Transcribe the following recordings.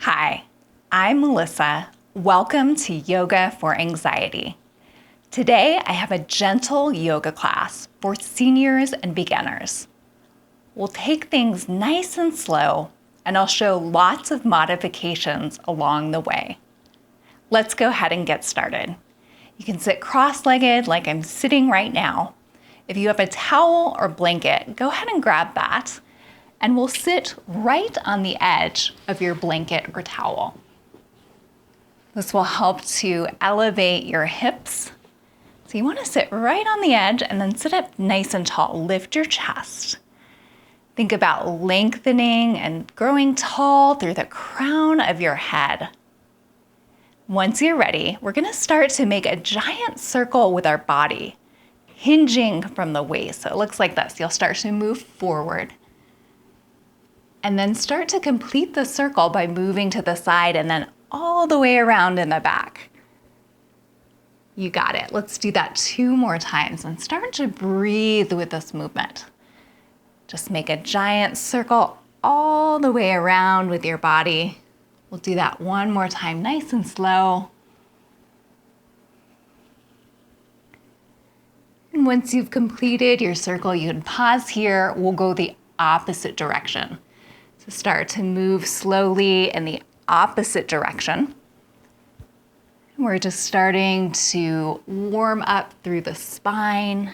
Hi, I'm Melissa. Welcome to Yoga for Anxiety. Today I have a gentle yoga class for seniors and beginners. We'll take things nice and slow, and I'll show lots of modifications along the way. Let's go ahead and get started. You can sit cross-legged like I'm sitting right now. If you have a towel or blanket, go ahead and grab that. And we'll sit right on the edge of your blanket or towel. This will help to elevate your hips. So you want to sit right on the edge and then sit up nice and tall. Lift your chest. Think about lengthening and growing tall through the crown of your head. Once you're ready, we're going to start to make a giant circle with our body, hinging from the waist. So it looks like this. You'll start to move forward. And then start to complete the circle by moving to the side and then all the way around in the back. You got it. Let's do that 2 more times and start to breathe with this movement. Just make a giant circle all the way around with your body. We'll do that 1 more time, nice and slow. And once you've completed your circle, you can pause here. We'll go the opposite direction. So start to move slowly in the opposite direction. And we're just starting to warm up through the spine,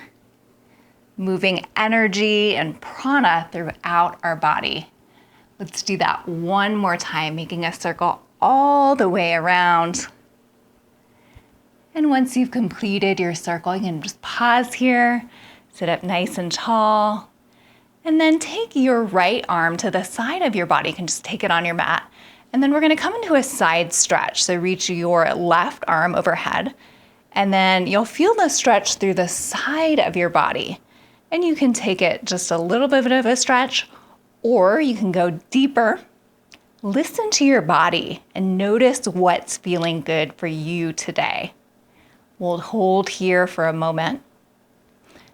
moving energy and prana throughout our body. Let's do that 1 more time, making a circle all the way around. And once you've completed your circle, you can just pause here, sit up nice and tall. And then take your right arm to the side of your body. You can just take it on your mat. And then we're going to come into a side stretch. So reach your left arm overhead. And then you'll feel the stretch through the side of your body. And you can take it just a little bit of a stretch, or you can go deeper. Listen to your body and notice what's feeling good for you today. We'll hold here for a moment.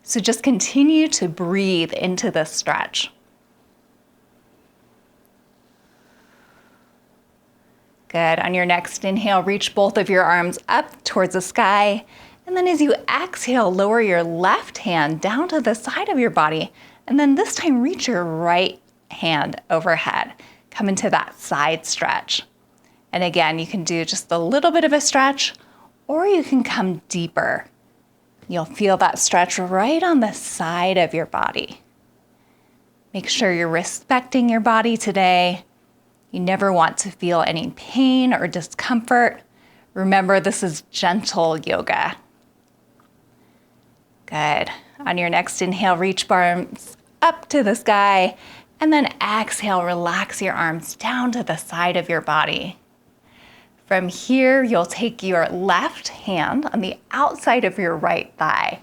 So just continue to breathe into this stretch. Good. On your next inhale, reach both of your arms up towards the sky. And then as you exhale, lower your left hand down to the side of your body. And then this time, reach your right hand overhead. Come into that side stretch. And again, you can do just a little bit of a stretch, or you can come deeper. You'll feel that stretch right on the side of your body. Make sure you're respecting your body today. You never want to feel any pain or discomfort. Remember, this is gentle yoga. Good. On your next inhale, reach arms up to the sky, and then exhale, relax your arms down to the side of your body. From here, you'll take your left hand on the outside of your right thigh.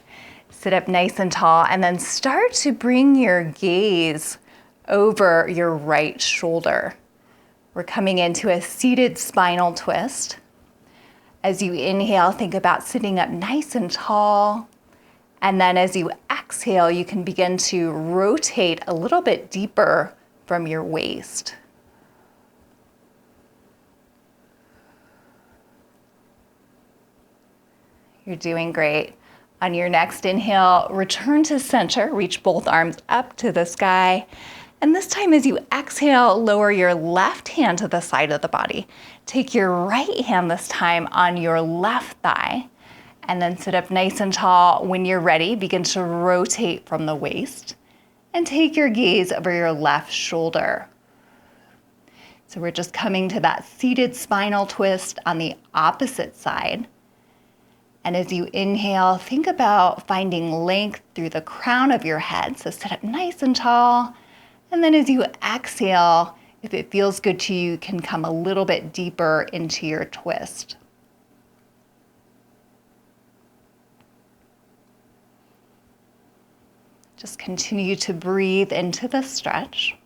Sit up nice and tall, and then start to bring your gaze over your right shoulder. We're coming into a seated spinal twist. As you inhale, think about sitting up nice and tall. And then as you exhale, you can begin to rotate a little bit deeper from your waist. You're doing great. On your next inhale, return to center, reach both arms up to the sky. And this time as you exhale, lower your left hand to the side of the body. Take your right hand this time on your left thigh, and then sit up nice and tall. When you're ready, begin to rotate from the waist and take your gaze over your left shoulder. So we're just coming to that seated spinal twist on the opposite side. And as you inhale, think about finding length through the crown of your head. So sit up nice and tall. And then as you exhale, if it feels good to you, you can come a little bit deeper into your twist. Just continue to breathe into the stretch.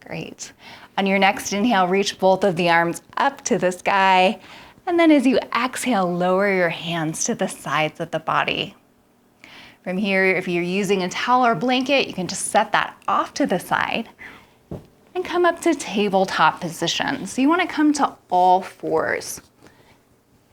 Great. On your next inhale, reach both of the arms up to the sky. And then as you exhale, lower your hands to the sides of the body. From here, if you're using a towel or blanket, you can just set that off to the side. and come up to tabletop position. So you want to come to all fours.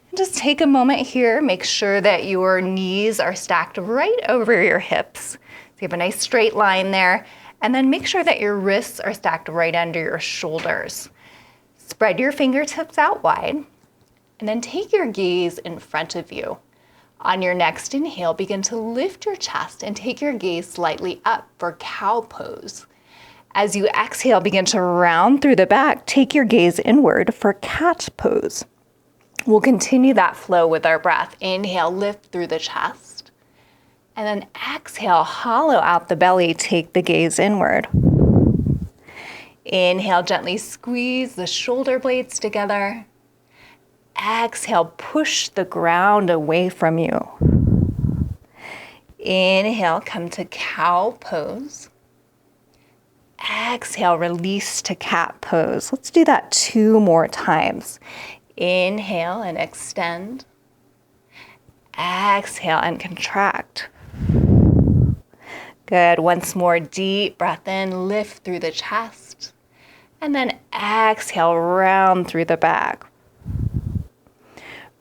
And just take a moment here, make sure that your knees are stacked right over your hips. So you have a nice straight line there, and then make sure that your wrists are stacked right under your shoulders. Spread your fingertips out wide, and then take your gaze in front of you. On your next inhale, begin to lift your chest and take your gaze slightly up for cow pose. As you exhale, begin to round through the back. Take your gaze inward for cat pose. We'll continue that flow with our breath. Inhale, lift through the chest. And then exhale, hollow out the belly. Take the gaze inward. Inhale, gently squeeze the shoulder blades together. Exhale, push the ground away from you. Inhale, come to cow pose. Exhale, release to cat pose. Let's do that 2 more times. Inhale and extend. Exhale and contract. Good. Once more, deep breath in, lift through the chest. And then exhale, round through the back.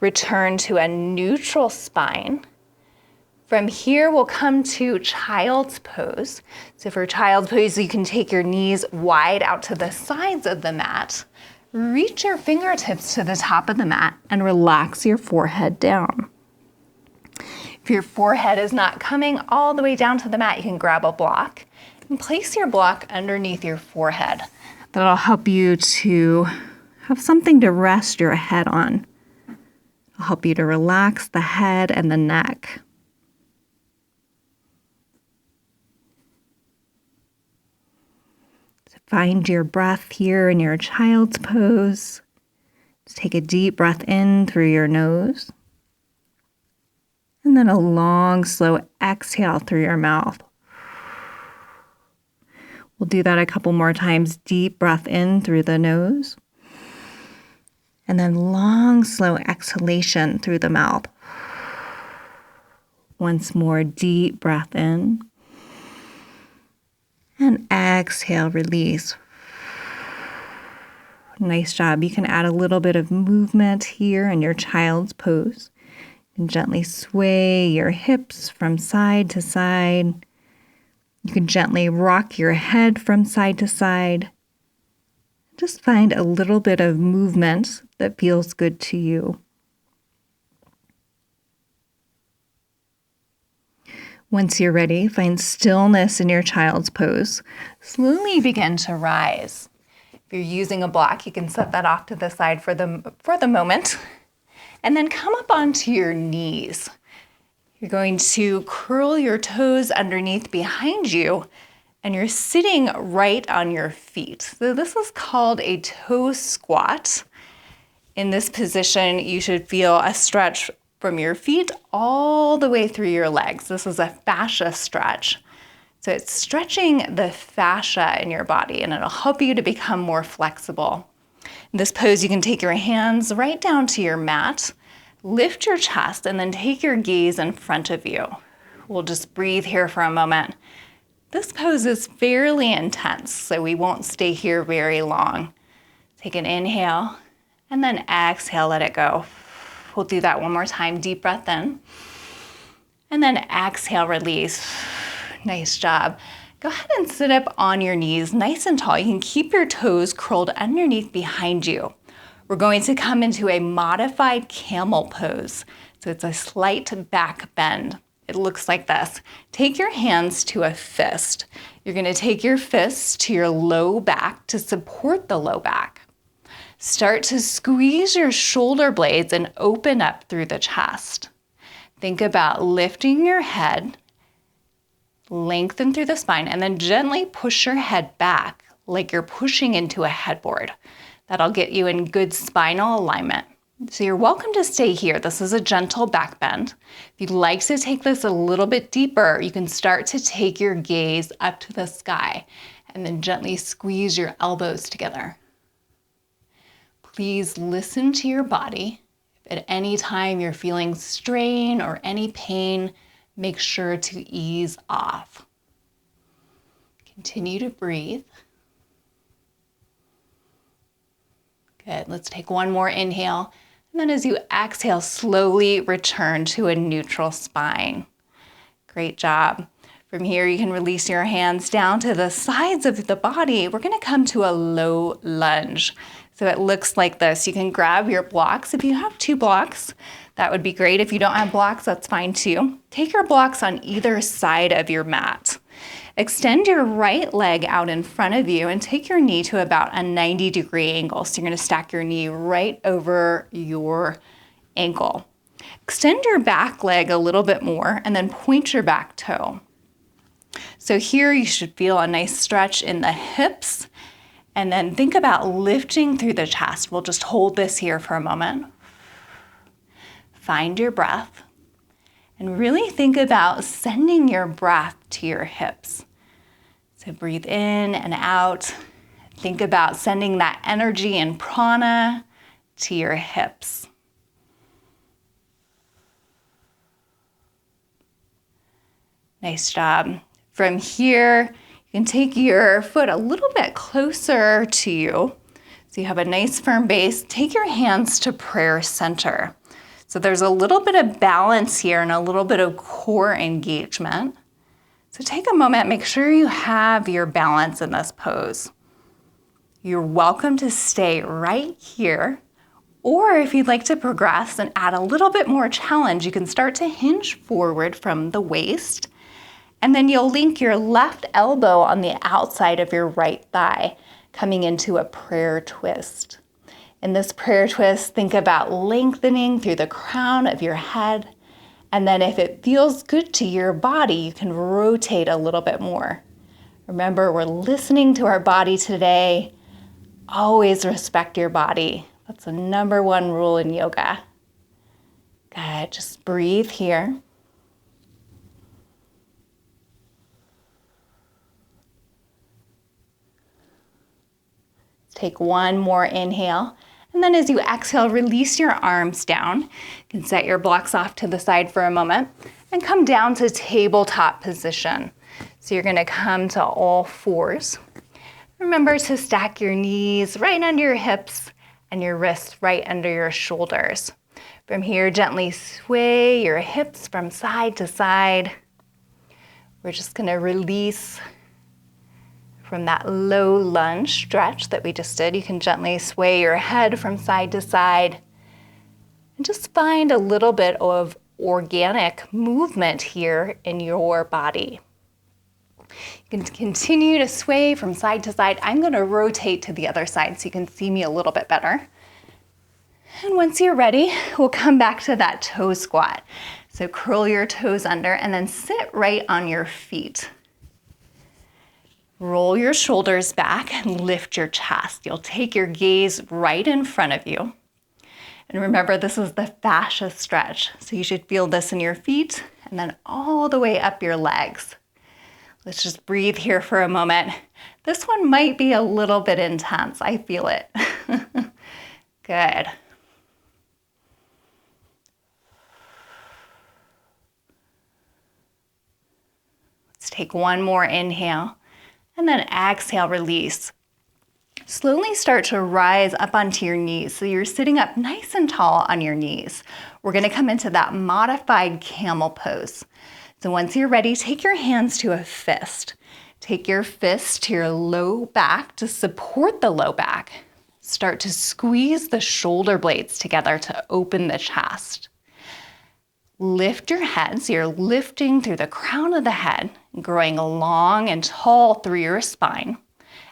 Return to a neutral spine. From here, we'll come to child's pose. So for child's pose, you can take your knees wide out to the sides of the mat. Reach your fingertips to the top of the mat and relax your forehead down. If your forehead is not coming all the way down to the mat, you can grab a block and place your block underneath your forehead. That'll help you to have something to rest your head on. It'll help you to relax the head and the neck. So find your breath here in your child's pose. Just take a deep breath in through your nose. And then a long, slow exhale through your mouth. We'll do that a couple more times. Deep breath in through the nose. And then long, slow exhalation through the mouth. Once more, deep breath in. And exhale, release. Nice job. You can add a little bit of movement here in your child's pose. And gently sway your hips from side to side. You can gently rock your head from side to side. Just find a little bit of movement that feels good to you. Once you're ready, find stillness in your child's pose. Slowly begin to rise. If you're using a block, you can set that off to the side for the moment. And then come up onto your knees. You're going to curl your toes underneath behind you, and you're sitting right on your feet. So this is called a toe squat. In this position, you should feel a stretch from your feet all the way through your legs. This is a fascia stretch. So it's stretching the fascia in your body, and it'll help you to become more flexible. In this pose, you can take your hands right down to your mat, lift your chest, and then take your gaze in front of you. We'll just breathe here for a moment. This pose is fairly intense, so we won't stay here very long. Take an inhale, and then exhale, let it go. We'll do that one more time. Deep breath in, and then exhale, release. Nice job. Go ahead and sit up on your knees nice and tall. You can keep your toes curled underneath behind you. We're going to come into a modified camel pose. So it's a slight back bend. It looks like this. Take your hands to a fist. You're going to take your fists to your low back to support the low back. Start to squeeze your shoulder blades and open up through the chest. Think about lifting your head, lengthen through the spine, and then gently push your head back like you're pushing into a headboard. That'll get you in good spinal alignment. So you're welcome to stay here. This is a gentle back bend. If you'd like to take this a little bit deeper, you can start to take your gaze up to the sky and then gently squeeze your elbows together. Please listen to your body. If at any time you're feeling strain or any pain, make sure to ease off. Continue to breathe. Good. Let's take one more inhale. And then as you exhale, slowly return to a neutral spine. Great job. From here, you can release your hands down to the sides of the body. We're going to come to a low lunge. So it looks like this. You can grab your blocks. If you have 2 blocks, that would be great. If you don't have blocks, that's fine too. Take your blocks on either side of your mat. Extend your right leg out in front of you and take your knee to about a 90-degree angle. So you're going to stack your knee right over your ankle. Extend your back leg a little bit more and then point your back toe. So here you should feel a nice stretch in the hips, and then think about lifting through the chest. We'll just hold this here for a moment. Find your breath and really think about sending your breath to your hips. So breathe in and out. Think about sending that energy and prana to your hips. Nice job. From here, you can take your foot a little bit closer to you. So you have a nice firm base. Take your hands to prayer center. So there's a little bit of balance here and a little bit of core engagement. So take a moment, make sure you have your balance in this pose. You're welcome to stay right here, or if you'd like to progress and add a little bit more challenge, you can start to hinge forward from the waist, and then you'll link your left elbow on the outside of your right thigh, coming into a prayer twist. In this prayer twist, think about lengthening through the crown of your head. And then if it feels good to your body, you can rotate a little bit more. Remember, we're listening to our body today. Always respect your body. That's the number 1 rule in yoga. Good, just breathe here. Take one more inhale. And then as you exhale, release your arms down. You can set your blocks off to the side for a moment and come down to tabletop position. So you're going to come to all 4s. Remember to stack your knees right under your hips and your wrists right under your shoulders. From here, gently sway your hips from side to side. We're just going to release from that low lunge stretch that we just did. You can gently sway your head from side to side and just find a little bit of organic movement here in your body. You can continue to sway from side to side. I'm going to rotate to the other side so you can see me a little bit better. And once you're ready, we'll come back to that toe squat. So curl your toes under and then sit right on your feet. Roll your shoulders back and lift your chest. You'll take your gaze right in front of you. And remember, this is the fascia stretch. So you should feel this in your feet and then all the way up your legs. Let's just breathe here for a moment. This one might be a little bit intense. I feel it. Good. Let's take one more inhale. And then exhale, release. Slowly start to rise up onto your knees. So you're sitting up nice and tall on your knees. We're going to come into that modified camel pose. So once you're ready, take your hands to a fist. Take your fist to your low back to support the low back. Start to squeeze the shoulder blades together to open the chest. Lift your head, so you're lifting through the crown of the head, growing long and tall through your spine.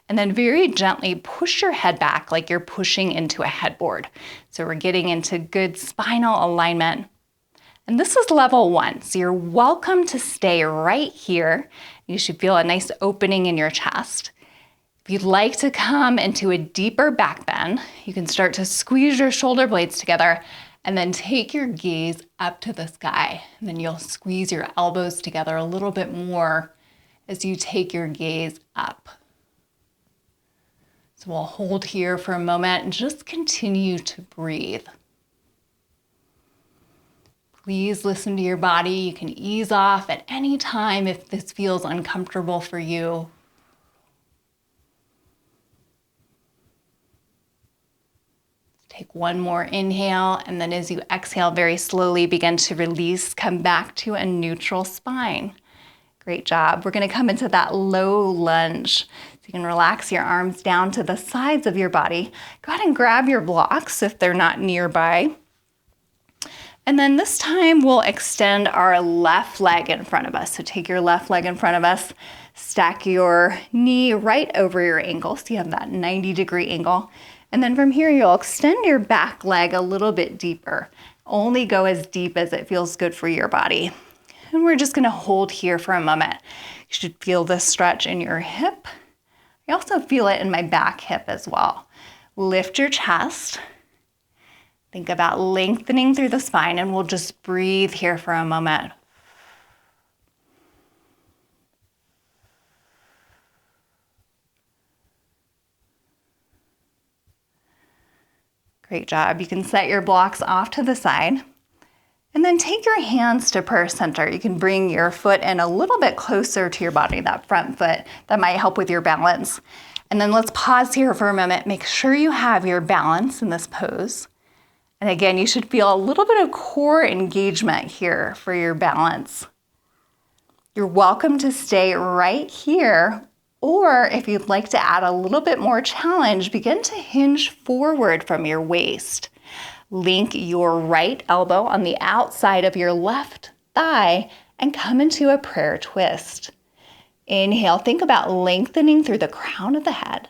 And then very gently push your head back like you're pushing into a headboard. So we're getting into good spinal alignment. And this is level 1, so you're welcome to stay right here. You should feel a nice opening in your chest. If you'd like to come into a deeper back bend, you can start to squeeze your shoulder blades together and then take your gaze up to the sky. And then you'll squeeze your elbows together a little bit more as you take your gaze up. So we'll hold here for a moment and just continue to breathe. Please listen to your body. You can ease off at any time if this feels uncomfortable for you. Take one more inhale, and then as you exhale, very slowly begin to release, come back to a neutral spine. Great job. We're gonna come into that low lunge. So you can relax your arms down to the sides of your body. Go ahead and grab your blocks if they're not nearby. And then this time we'll extend our left leg in front of us. So take your left leg in front of us, stack your knee right over your ankle so you have that 90-degree angle. And then from here, you'll extend your back leg a little bit deeper. Only go as deep as it feels good for your body. And we're just gonna hold here for a moment. You should feel this stretch in your hip. I also feel it in my back hip as well. Lift your chest. Think about lengthening through the spine, and we'll just breathe here for a moment. Great job. You can set your blocks off to the side, and then take your hands to purse center. You can bring your foot in a little bit closer to your body, that front foot. That might help with your balance. And then let's pause here for a moment. Make sure you have your balance in this pose. And again, you should feel a little bit of core engagement here for your balance. You're welcome to stay right here, or if you'd like to add a little bit more challenge, begin to hinge forward from your waist. Link your right elbow on the outside of your left thigh and come into a prayer twist. Inhale, think about lengthening through the crown of the head.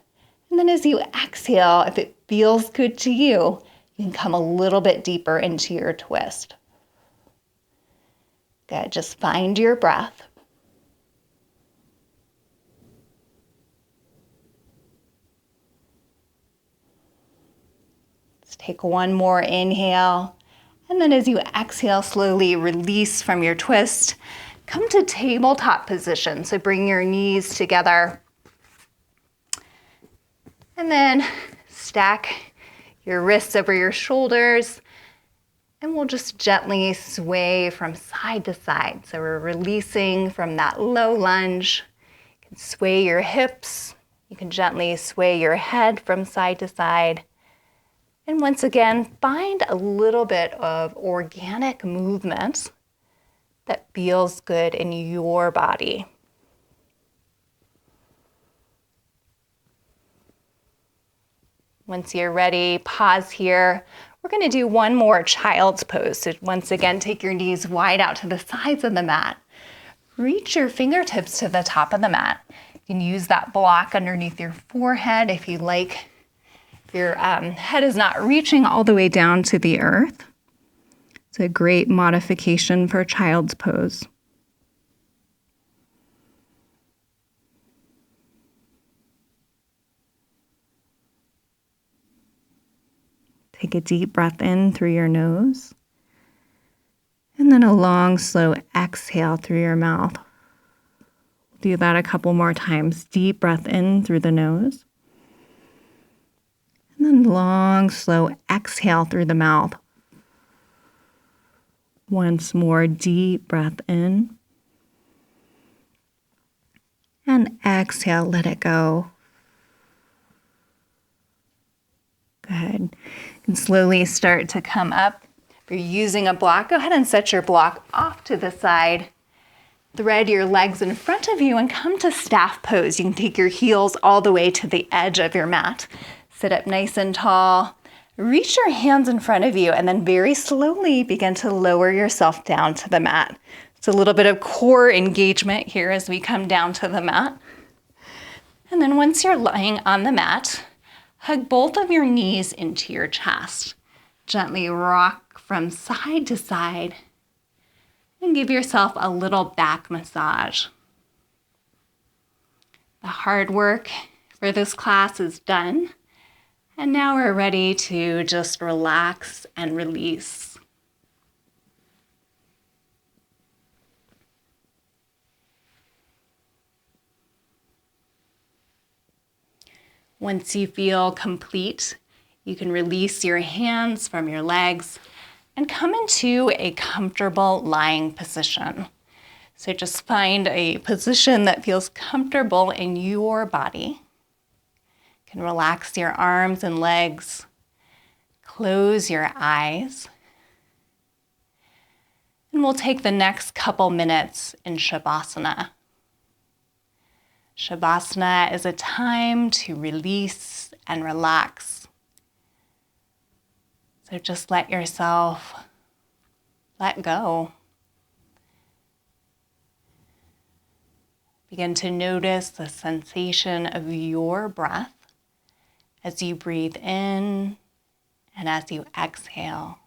And then as you exhale, if it feels good to you, you can come a little bit deeper into your twist. Good, just find your breath. Let's take one more inhale. And then as you exhale, slowly release from your twist. Come to tabletop position. So bring your knees together. And then stack your wrists over your shoulders, and we'll just gently sway from side to side. So we're releasing from that low lunge. You can sway your hips. You can gently sway your head from side to side. And once again, find a little bit of organic movement that feels good in your body. Once you're ready, pause here. We're gonna do one more child's pose. So once again, take your knees wide out to the sides of the mat. Reach your fingertips to the top of the mat. You can use that block underneath your forehead if you like. If your head is not reaching all the way down to the earth. It's a great modification for child's pose. Take a deep breath in through your nose, and then a long, slow exhale through your mouth. We'll do that a couple more times. Deep breath in through the nose, and then long, slow exhale through the mouth. Once more, deep breath in, and exhale, let it go. Good. You can slowly start to come up. If you're using a block, go ahead and set your block off to the side. Thread your legs in front of you and come to staff pose. You can take your heels all the way to the edge of your mat. Sit up nice and tall. Reach your hands in front of you and then very slowly begin to lower yourself down to the mat. It's a little bit of core engagement here as we come down to the mat. And then once you're lying on the mat, hug both of your knees into your chest. Gently rock from side to side and give yourself a little back massage. The hard work for this class is done, and now we're ready to just relax and release. Once you feel complete, you can release your hands from your legs and come into a comfortable lying position. So just find a position that feels comfortable in your body. You can relax your arms and legs, close your eyes. And we'll take the next couple minutes in Shavasana. Shavasana is a time to release and relax. So just let yourself let go. Begin to notice the sensation of your breath as you breathe in and as you exhale.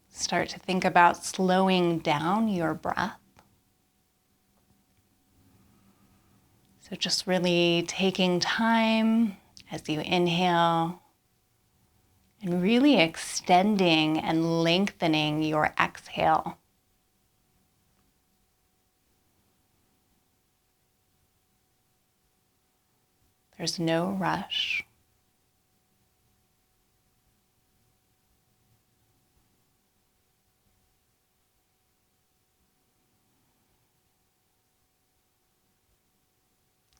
Start to think about slowing down your breath. So just really taking time as you inhale and really extending and lengthening your exhale. There's no rush.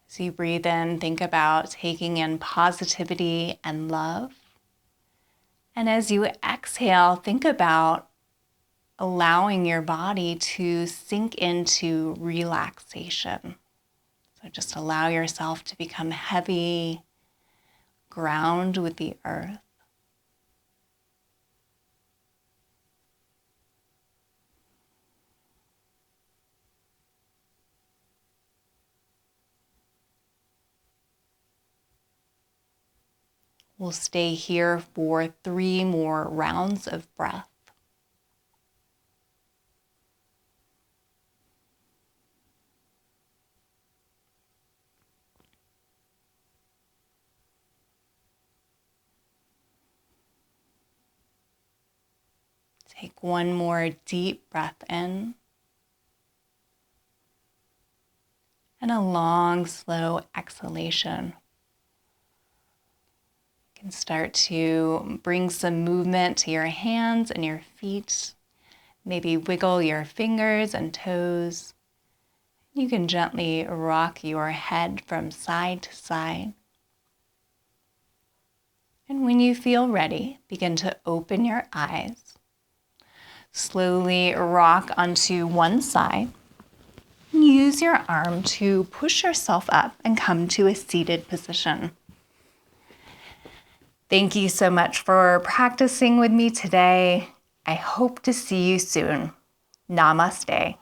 As you breathe in, think about taking in positivity and love. And as you exhale, think about allowing your body to sink into relaxation. So just allow yourself to become heavy, ground with the earth. We'll stay here for 3 more rounds of breath. Take 1 more deep breath in. And a long, slow exhalation. You can start to bring some movement to your hands and your feet. Maybe wiggle your fingers and toes. You can gently rock your head from side to side. And when you feel ready, begin to open your eyes. Slowly rock onto one side. Use your arm to push yourself up and come to a seated position. Thank you so much for practicing with me today. I hope to see you soon. Namaste.